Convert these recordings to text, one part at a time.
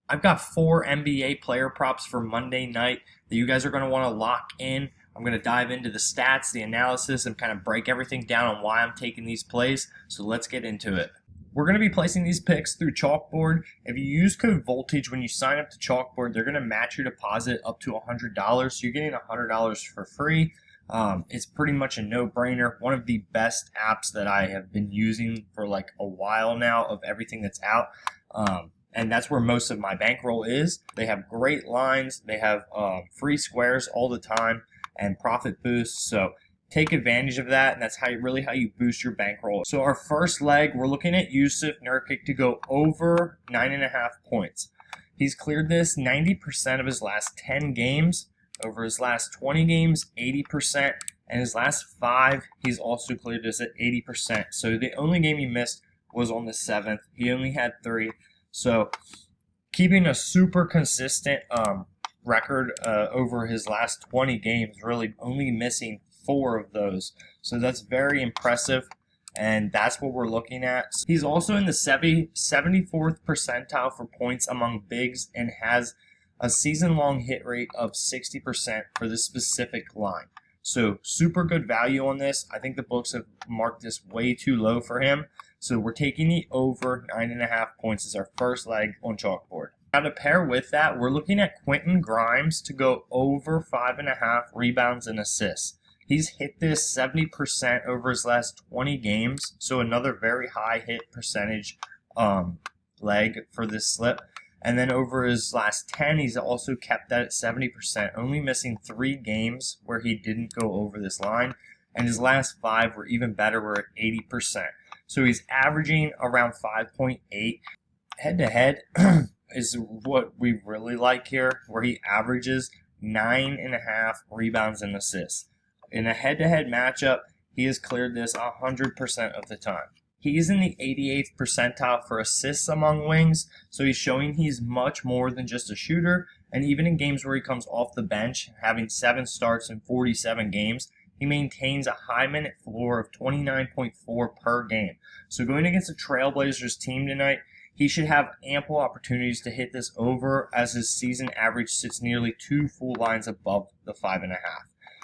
I've got 4 NBA player props for Monday night that you guys are going to want to lock in. I'm going to dive into the stats, the analysis, and kind of break everything down on why I'm taking these plays. So let's get into it. We're going to be placing these picks through CHALKBOARD. If you use code Voltage when you sign up to CHALKBOARD, they're going to match your deposit up to $100. So you're getting $100 for free. It's pretty much a no-brainer. One of the best apps that I have been using for like a while now of everything that's out. And that's where most of my bankroll is. They have great lines. They have free squares all the time and profit boosts. So take advantage of that, and that's how you boost your bankroll. So our first leg, we're looking at Yusuf Nurkic to go over 9.5 points. He's cleared this 90% of his last 10 games. Over his last 20 games, 80%. And his last 5, he's also cleared this at 80%. So the only game he missed was on the 7th. He only had 3. So keeping a super consistent record over his last 20 games, really only missing 4 of those. So that's very impressive, and that's what we're looking at. He's also in the 74th percentile for points among bigs and has a season-long hit rate of 60% for this specific line. So super good value on this. I think the books have marked this way too low for him. So we're taking the over 9.5 points as our first leg on CHALKBOARD. Now to pair with that, we're looking at Quentin Grimes to go over 5.5 rebounds and assists. He's hit this 70% over his last 20 games. So another very high hit percentage leg for this slip. And then over his last 10, he's also kept that at 70%, only missing 3 games where he didn't go over this line. And his last 5 were even better, we're at 80%. So he's averaging around 5.8. Head-to-head is what we really like here, where he averages 9.5 rebounds and assists. In a head-to-head matchup, he has cleared this 100% of the time. He's in the 88th percentile for assists among wings, so he's showing he's much more than just a shooter. And even in games where he comes off the bench, having 7 starts in 47 games, he maintains a high minute floor of 29.4 per game. So going against the Trailblazers team tonight, he should have ample opportunities to hit this over, as his season average sits nearly 2 full lines above the 5.5.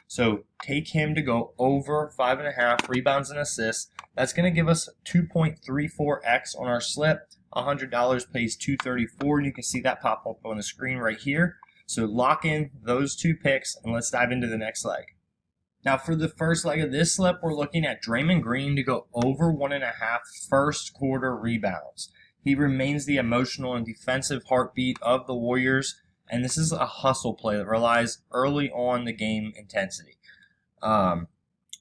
So take him to go over 5.5 rebounds and assists. That's going to give us 2.34x on our slip. $100 pays $234, and you can see that pop up on the screen right here. So lock in those 2 picks, and let's dive into the next leg. Now for the first leg of this slip, we're looking at Draymond Green to go over 1.5 first quarter rebounds. He remains the emotional and defensive heartbeat of the Warriors, and this is a hustle play that relies early on the game intensity.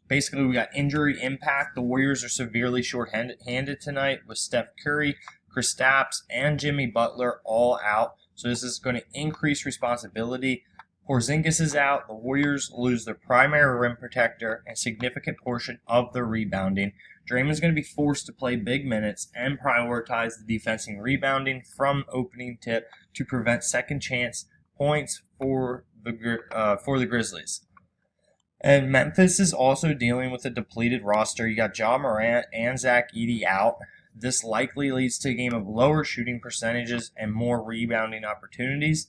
Basically, we got injury impact. The Warriors are severely short-handed tonight with Steph Curry, Kristaps, and Jimmy Butler all out. So this is going to increase responsibility. Porzingis is out. The Warriors lose their primary rim protector and significant portion of their rebounding. Draymond's going to be forced to play big minutes and prioritize the defensive rebounding from opening tip to prevent second chance points for the Grizzlies. And Memphis is also dealing with a depleted roster. You got Ja Morant and Zach Edey out. This likely leads to a game of lower shooting percentages and more rebounding opportunities.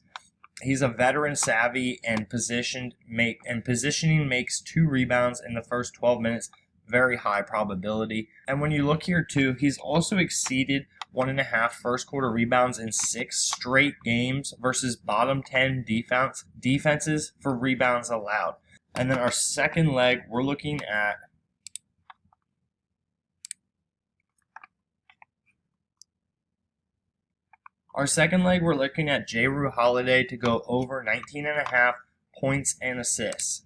He's a veteran savvy and positioning makes 2 rebounds in the first 12 minutes. Very high probability. And when you look here too, he's also exceeded 1.5 first quarter rebounds in 6 straight games versus bottom 10 defenses for rebounds allowed. And then our second leg, we're looking at Jrue Holiday to go over 19.5 points and assists.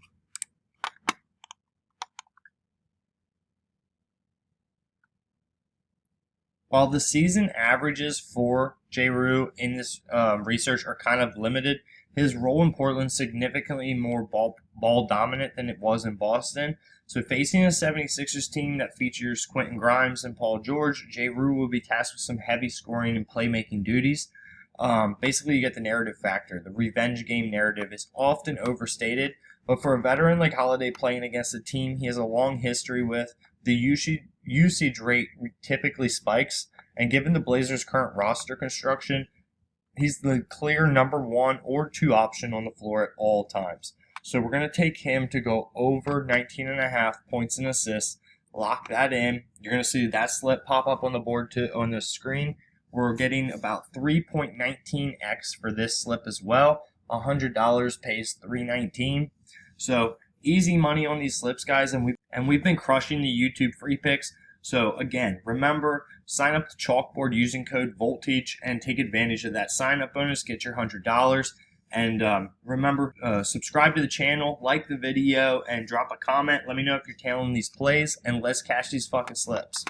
While the season averages for Jrue in this research are kind of limited, his role in Portland is significantly more ball dominant than it was in Boston. So facing a 76ers team that features Quentin Grimes and Paul George, Jrue will be tasked with some heavy scoring and playmaking duties. Basically, you get the narrative factor. The revenge game narrative is often overstated, but for a veteran like Holiday playing against a team he has a long history with, the usage rate typically spikes, and given the Blazers' current roster construction, He's the clear number 1 or 2 option on the floor at all times. So we're going to take him to go over 19.5 points and assists. Lock that in. You're going to see that slip pop up on the board on the screen. We're getting about 3.19x for this slip as well. $100 pays $3.19. So easy money on these slips, guys, and we've been crushing the YouTube free picks. So again, remember, sign up to Chalkboard using code Voltage and take advantage of that sign up bonus. Get your $100. And remember, subscribe to the channel, like the video, and drop a comment. Let me know if you're tailing these plays, and let's cash these fucking slips.